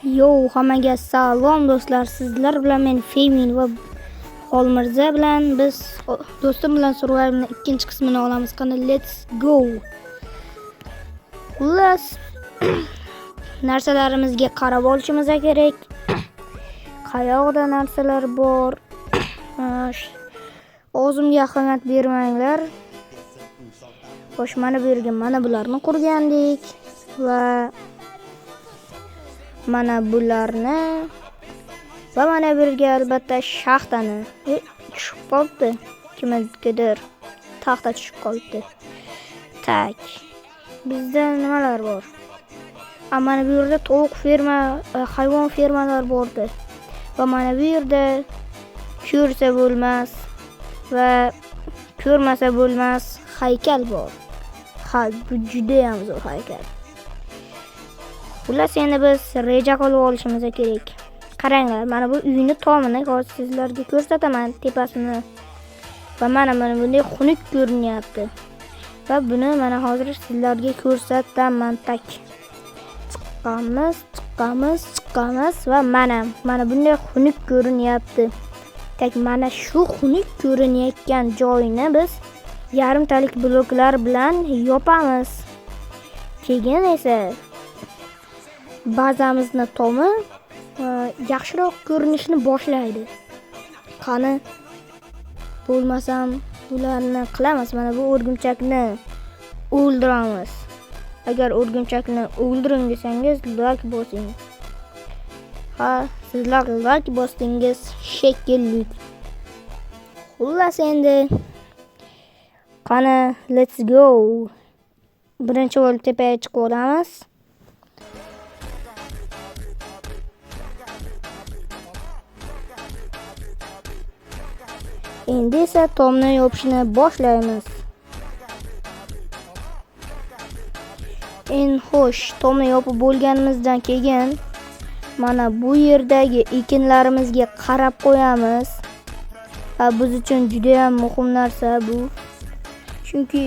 Yo, hammaga salom do'stlar. Sizlar bilan men Femin va Xolmirza bilan biz do'stim bilan Survivor'ning ikkinchi qismini olamiz. Qani let's go. Xullas narsalarimizga qarab olishimiz kerak. Qayoqda narsalar bor? O'zimga ahamiyat bermanglar. Xo'sh, mana bu yerga mana bularni qurgandik va mana bularni va mana bu yerga albatta shaxtani tushib qoldi. Kimnikidir taxta tushib qoldi. Tak. Bizda nimalar bor? Mana bu yerda tovuq ferma, hayvon fermalar bordi. Va mana bu yerda ko'rsa bo'lmas va ko'rmasa bo'lmas haykal bor. Bu juda ham zo'r haykal. Xullas endi biz reja qilib olishimiz kerak. Qaranglar, mana bu uyni tomini hozir sizlarga ko'rsataman, tepasini. Va mana bunday xunuk ko'rinyapti. Va buni mana hozir sizlarga ko'rsataman. Tak. Chiqqamiz va mana bunday xunuk ko'rinyapti. Tak, mana shu xunuk ko'rinayotgan joyini biz yarimtalik bloklar bilan yopamiz. Keyin esa bazamizni tomi yaxshiroq ko'rinishni boshlaydi. Qani bo'lmasam bularni qilamiz. Mana bu o'rgimchakni o'ldiramiz. Agar o'rgimchakni o'ldiring desangiz like bosing. Sizlar like bosdingiz shekilli. Xullas endi qani let's go. Birinchi bo'lib tepaga chiqib olamiz. Endi esa tomni yopishni boshlaymiz. Xo'sh, tomni yopib bo'lganimizdan keyin mana bu yerdagi ekinlarimizga qarab qo'yamiz. Biz uchun juda ham muhim narsa bu. Chunki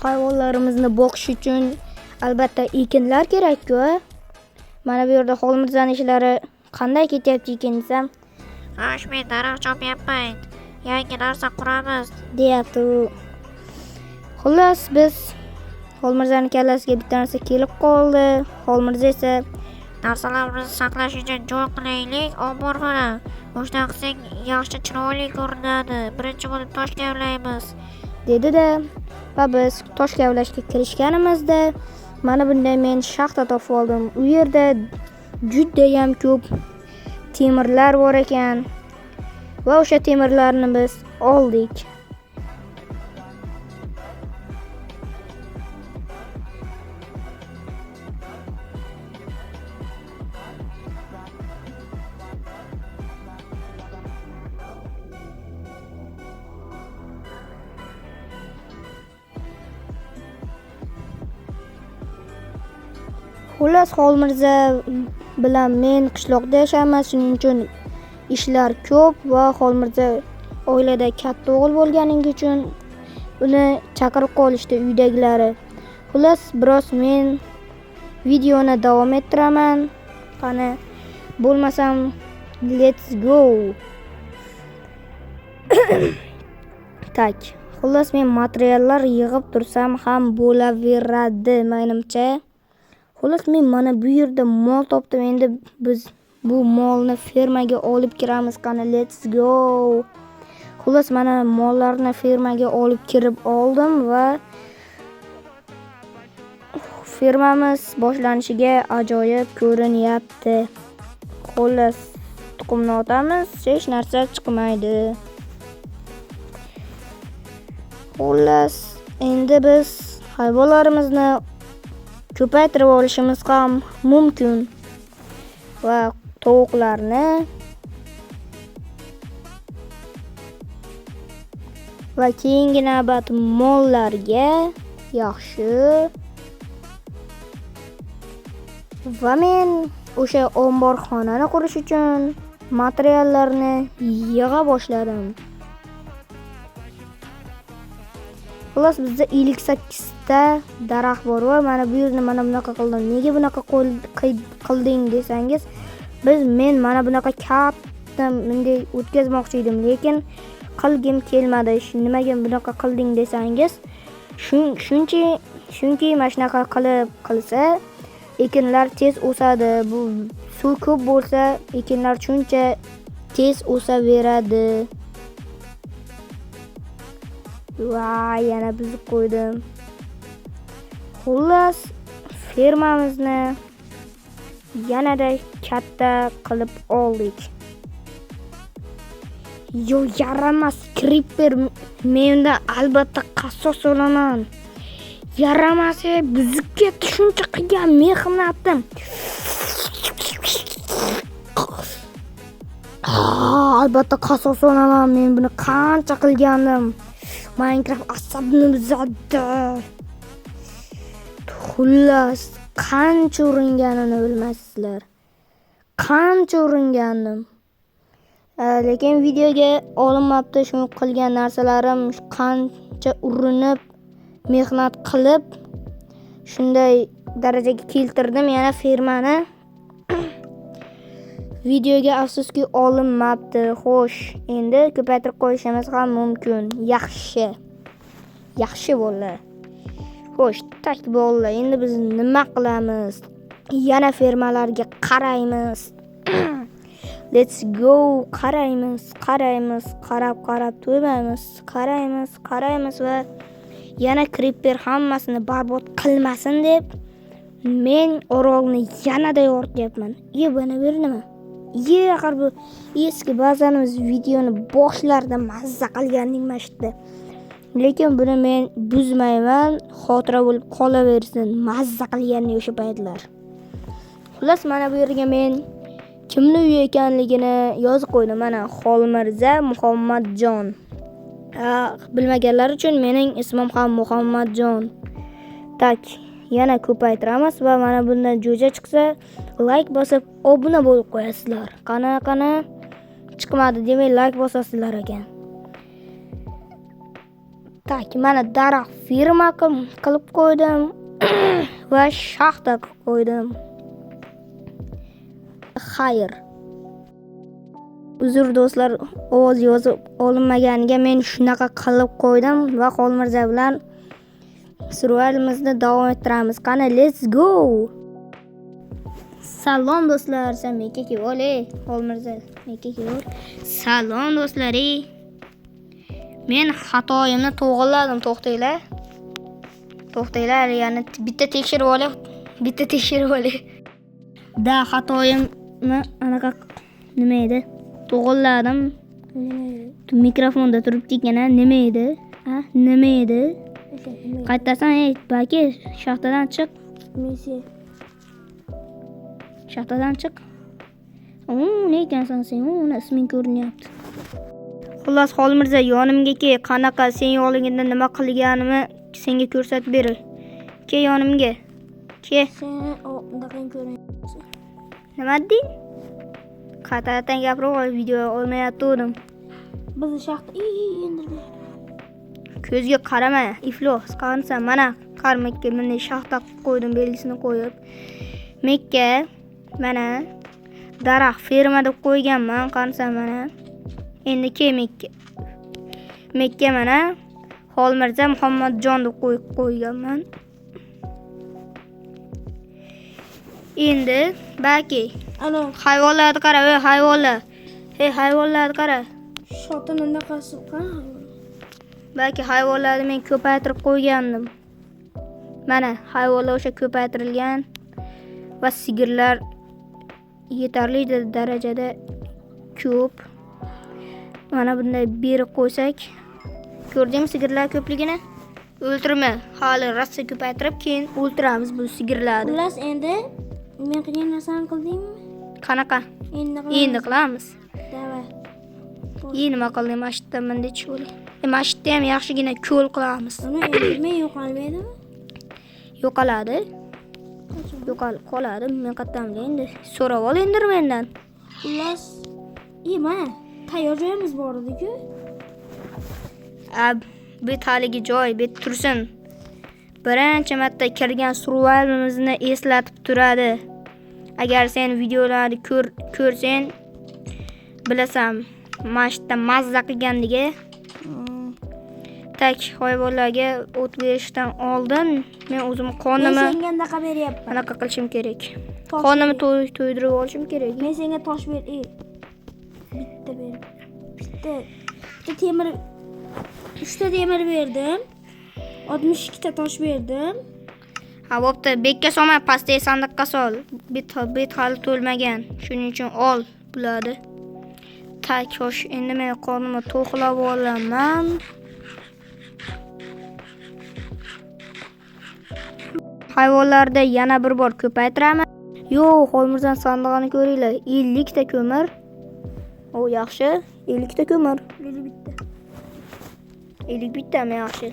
hayvonlarimizni boqish uchun albatta ekinlar kerak-ku. Mana bu yerda Xolmirzaning ishlari qanday ketyapti ekan desam, "Xo'sh, men daraxt chopyapman. Yangi narsa quramiz" deyapti. Xullas biz Xolmirzaning kallasiga bitta narsa kelib qoldi. Xolmirza esa narsalarimizni saqlash uchun joy qilaylik, omborxona. O'shdan qilsak yaxshi chiroyli ko'rinadi. Birinchi bo'lib tosh kavlaymiz dedi-da, va biz tosh kavlashga kirishganimizda mana bunday men shaxta topib oldim. U yerda juda ham ko'p temirlar bor ekan. Va o'sha temirlarni biz oldik. Xullas Xolmirza bilan men qishloqda yashaymiz, shuning uchun ishlar ko'p va Xolmirza oilada katta o'g'il bo'lganligi uchun uni chaqirib qolishdi uydagilari. Xullas biroz men videoni davom ettiraman. Qani bo'lmasam let's go. Tak. Xullas men materiallar yig'ib tursam ham bo'laveradi menimcha. Xullas men mana bu yerda mol topdim. Endi biz bu molni fermaga olib kiramiz. Qani let's go. Xullas mana mollarni fermaga olib kirib oldim va fermamiz boshlanishiga ajoyib ko'rinyapti. Xullas tuxumni otamiz, hech narsa chiqmaydi. Xullas endi biz hayvonlarimizni ko'paytirib olishimiz ham mumkin. Va tovuqlarni va keyingi navbat mollarga yaxshi. Va men o'sha omborxonani qurish uchun materiallarni yig'a boshladim. Xullas bizda 58 katta daraxt bor va mana bu yerni mana bunaqa qildim. Nega bunaqa qilding desangiz, men mana bunaqa katta bunday o'tkazmoqchi edim, lekin qilgim kelmadi. Nimaga bunaqa qilding desangiz, chunki mana shunaqa qilsa ekinlar tez o'sadi. Bu suv ko'p bo'lsa, ekinlar shuncha tez o'saveradi. Va yana buzib qo'ydim. Xullas, fermamizni yanada katta qilib oldik. Yo, yaramas Creeper, menda albatta qasos olaman. Yaramas, buzib ketdi shuncha qilgan mehnatim. Albatta qasos olaman, men buni qancha qilgandim. Minecraft asabni buzadi. Xullas, qancha uringanini bilmaysizlar. Qancha uringandim. Lekin videoga olinmabdi shu qilgan narsalarim, qancha urinib, mehnat qilib shunday darajaga keltirdim. Yana fermani videoga afsuski olinmabdi. Xo'sh, endi ko'paytirib qo'yishimiz ham mumkin. Yaxshi bo'ldi. Xo'sh, tak bo'ldi. Endi biz nima qilamiz? Yana fermalarga qaraymiz. Let's go. Qaraymiz, qarab to'ymaymiz. Qaraymiz va yana Creeper hammasini barbod qilmasin deb men orolni yanada yorityapman. Bana bir nima? Axir bu eski ba'zanimiz videoni boshlarida mazza qilgandik mashqda. Lekin buni men buzmayman, xotira bo'lib qolaversin. Mazza qilgandik o'sha paytlar. Xullas, mana bu yerga men kimni uyi ekanligini yozib qo'ydim. Mana Xolmirza Muhammadjon. Bilmaganlar uchun mening ismim ham Muhammadjon. Tak, yana ko'paytiramiz va mana bundan jo'ja chiqsa, like bosib obuna bo'lib qo'yasizlar. Qana chiqmadi demak, like bosasizlar ekan. Tak, mana daraxt firma qilib qo'ydim va shaxta qilib qo'ydim. Xayr. Uzr do'stlar, ovoz yozib olinmaganiga men shunaqa qilib qo'ydim va Xolmirza bilan survivalimizni davom ettiramiz. Qani, let's go. Salom do'stlar, sen meka kelib ol, Xolmirza, meka kelib ol. Salom do'stlar. Men xatoyimni to'g'riladim, to'xtanglar, yana bitta tekshirib olay. Da, xatoyimni anaqa nima edi? To'g'riladim. Mikrofonda turibdi ekana, nima edi? Nima edi? Qaytasan, balki shaxtadan chiq. Shaxtadan chiq. Ne ekansan sen? Uni isming ko'rinyapti. Xullas, Xolmirza, yonimga kel. Qanaqa sen yo'ligingda nima qilganimni senga ko'rsatib beray. Kel yonimga. Kel. Sen undan ko'ryapsan. Nima deding? Qaytadan gapirib video olmayotgandim. Biz shaxta indirdik. Ko'zga qarama, iflos. Qarasan, mana qarmakka bunday shaxta qo'ydim, belgisini qo'yib. Mekka mana daraxt ferma deb qo'yganman, qarasan mana. Endi Mekka mana Xolmirza Muhammadjon deb qo'yganman. Endi balki ana hayvonlarni qara, hayvonlar. Hayvonlarni qara. shotini naqasi qara. Balki hayvonlarni men ko'paytirib qo'ygandim. Mana hayvonlar o'sha ko'paytirilgan va sigirlar yetarli darajada ko'p. Mana bunday berib qo'ysak, ko'rdingmi sigirlar ko'pligini? O'ltirma, hali rosa ko'paytirib keyin o'ltiramiz bu sigirlarni. Xullas, endi men qilgan narsani qildingmi? Qanaqa? Endi qilamiz. Davay. Nima qildim mashitda bunday cho'li. Mashitda ham yaxshigina ko'l qilamiz. Uni endirmay yo'qolmaydimi? Yo'qoladi. Yo'qolib qoladi. Men qaytamda endi so'rab ol endi mendan. Xullas, mana tayyor joyimiz bor edi-ku. Bu haligi joy, bu tursin. Birinchi marta kirgan survivalimizni eslatib turadi. Agar sen videolarni ko'rsang, bilasan, mashta mazza qilganligi. Tak, hayvonlarga o't berishdan oldin men o'zim Men qonimni senga anaqa beryapman. anaqa qilishim kerak. Tosh Qonimni ber. to'ydirib olishim kerak. Men senga tosh ber. Bitta ber. Bitta temir 3 ta temir berdim. 62 ta tosh berdim. Ha, bo'pti, bekka solmay pastdagi sandiqqa sol. Bit hali to'lmagan. Shuning uchun ol bularni. Tak, xo'sh, endi men qonimni to'qlab olaman. Hayvonlarda yana bir bor ko'paytiraman. Yo'q, Xolmirzon sandig'ini ko'ringlar. 50 ta ko'mir. O, yaxshi. 50 ta ko'mir. 50 tami yaxshi.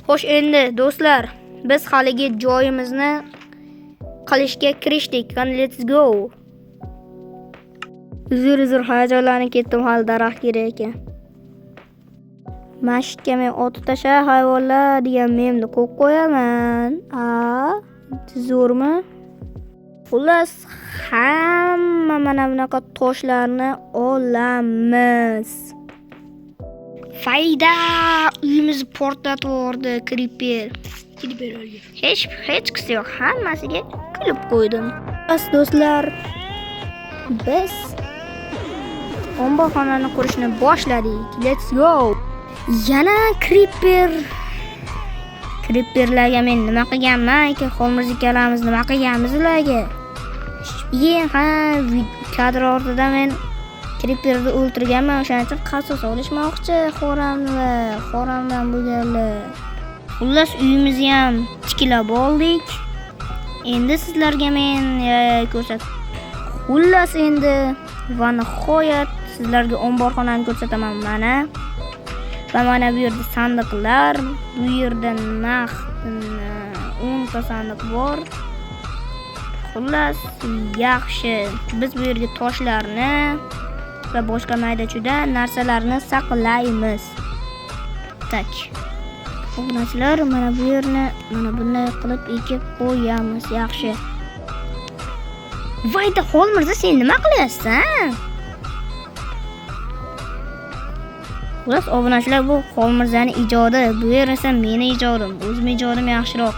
Xo'sh, endi do'stlar, biz haligi joyimizni qilishga kirishdik. Let's go. Uzr hayajonlanib ketdim, hali daraxt kerak ekan. Mashitga men otib tasha hayvonlar degan memni qo'yib qo'yaman. Zo'rmi? Xullas, hamma mana bunaqa toshlarni olamiz. Fayda, uyimizni portlatib yubordi Creeper o'lgan. Hech qisi yo'q, hammasiga kulib qo'ydim. Bas do'stlar, biz omborxonani qurishni boshladik. Let's go. Yana Creeperlarga men nima qilganman? Xolmirz ikkalamiz nima qilganmiz ularga? Kadr ortida men Creeperni o'ldirganman, o'shaning uchun qasos olishmoqchi xo'ramdan bo'lganlar. Xullas, uyimizni ham tiklab oldik. Endi sizlarga men Xullas, endi va nihoyat sizlarga omborxonani ko'rsataman mana. Va mana bu yerda sandiqlar, bu yerda naqd 10 ta sandiq bor. Xullas, yaxshi. Biz bu yerga toshlarni va boshqa mayda-chuda narsalarni saqlaymiz. Tak. Obunachilar, mana bu yerni mana bunday qilib ekib qo'yamiz. Yaxshi. Vayda, Xolmirza, sen nima qilyapsan? Xullas, obunachilar, bu Xolmirzani ijodi, bu yer esa meni ijodim. O'zim ijodim yaxshiroq.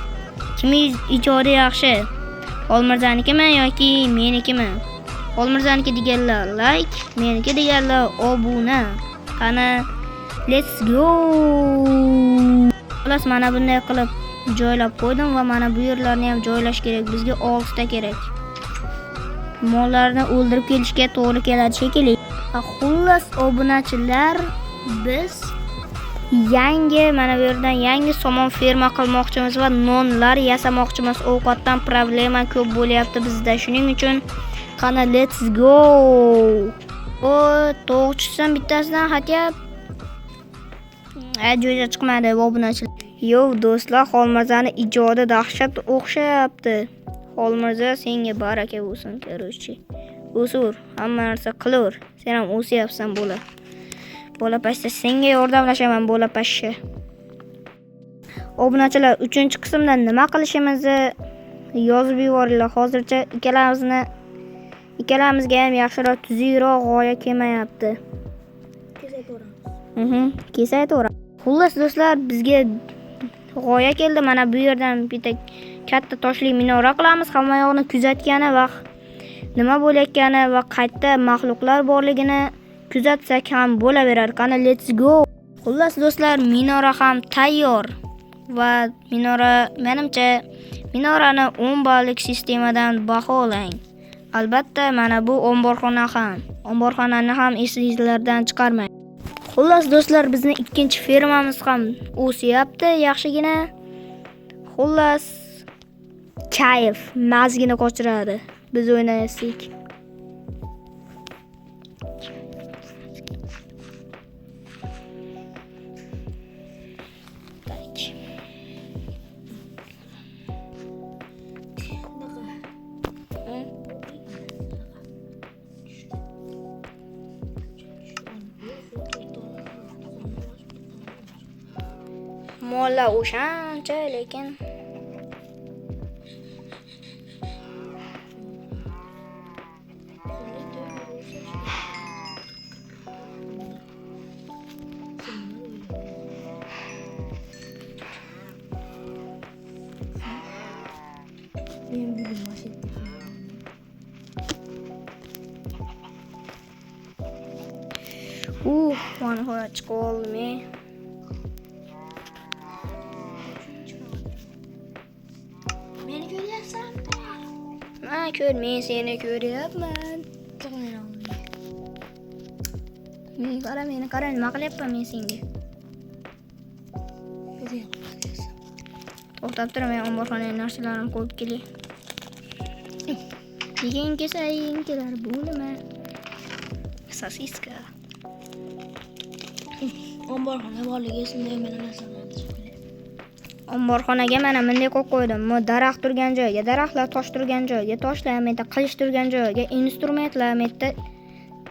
Kimning ijodi yaxshi? Xolmirzaniki yoki menikimi? Xolmirzaniki deganlar like, meniki deganlar obuna. Qani, let's go. Xullas, mana bunday qilib joylab qo'ydim va mana bu yerlarni ham joylash kerak. Bizga 6 ta kerak. Mollarni o'ldirib kelishga to'g'ri keladi shekilli. Xullas, obunachilar, biz mana bu yerdan yangi somon ferma qilmoqchimiz va nonlar yasamoqchimiz. Ovqatdan problema ko'p bo'lyapti bizda. Shuning uchun qani, let's go. To'g'risan bittasidan hatyap. Jo'ja chiqmadi obunachilar. Yo'q do'stlar, Xolmirzani ijodi dahshat o'xshayapti. Xolmirza, senga baraka bo'lsin, короче. O'sur, hamma narsa qilaver. Sen ham o'syapsan bo'la. Bola pashsha, senga yordamlashaman bola pashsha. Obunachilar, 3-qismda nima qilishimizni yozib yuboringlar. Hozircha ikkalamizga ham yaxshiroq, tuzukroq g'oya kelmayapti. Kesayto'ra. Xullas do'stlar, bizga g'oya keldi. Mana bu yerdan bitta katta toshli minora qilamiz. Hamma yoqni kuzatgani va nima bo'layotgani va qayerda maxluqlar borligini kuzatsak ham bo'laverar. Qani, let's go. Xullas do'stlar, minora ham tayyor. Va menimcha minorani 10 ballik sistemadan baholang. Albatta, mana bu omborxonani ham esingizlardan chiqarmang. Xullas do'stlar, bizni ikkinchi fermamiz ham o'syapti, yaxshigina. Xullas, kayf, mazgini qochiradi. Biz o'ynayaptik. Mollar o'shancha, lekin Men bugun mashinada Mana hoya chiqib oldim. meni ko'ryapsanmi? Men ko'rmay seni ko'ryapman. Meni qara, nima qilyapman men senga? To'xtab tur, men omborxonaga narsalarimni qo'yib kelay. Yegan kelar, bu nima? Sosiska. Omborxona borligi esimda meni narsalarni chiqarib. Omborxonaga mana bunday qo'yib qo'ydim. Bu daraxt turgan joyga, daraxtlar tosh turgan joyga, toshlar, menda qilich turgan joyga, instrumentlar, menda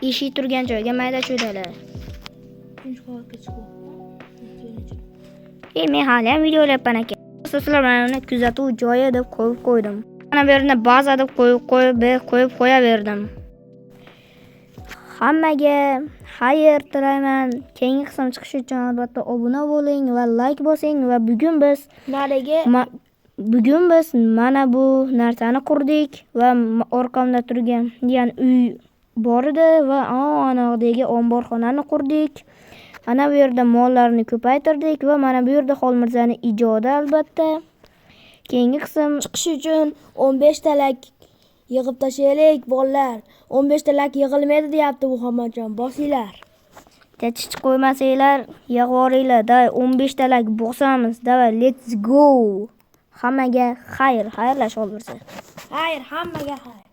eshik turgan joyga mayda cho'dalar. Uchinchi qavatga chiqib. Men hali ham video olyapman aka. Sizlar mana uni kuzatuv joyi deb qo'yib qo'ydim. Mana bu yerda baza deb qo'yib qo'yaverdim. Hammaga xayr tilayman. Keyingi qism chiqishi uchun albatta obuna bo'ling va like bosing va bugun biz mana bu narsani qurdik va orqamda turgan uy bor edi va anaqdagi omborxonani qurdik. Mana bu yerda mollarni ko'paytirdik va mana bu yerda Xolmirzani ijodi albatta. Keyingi qism Chiqish uchun 15 ta like yig'ib tashlaylik bolalar. 15 ta like yig'ilmaydi deyapti Muhammadjon. Bosinglar. Tech qo'ymasanglar, yig'voringlar. Davay 15 ta like bosamiz. Davay let's go. Hammaga xayrlash olursa. Xayr, hammaga xayr.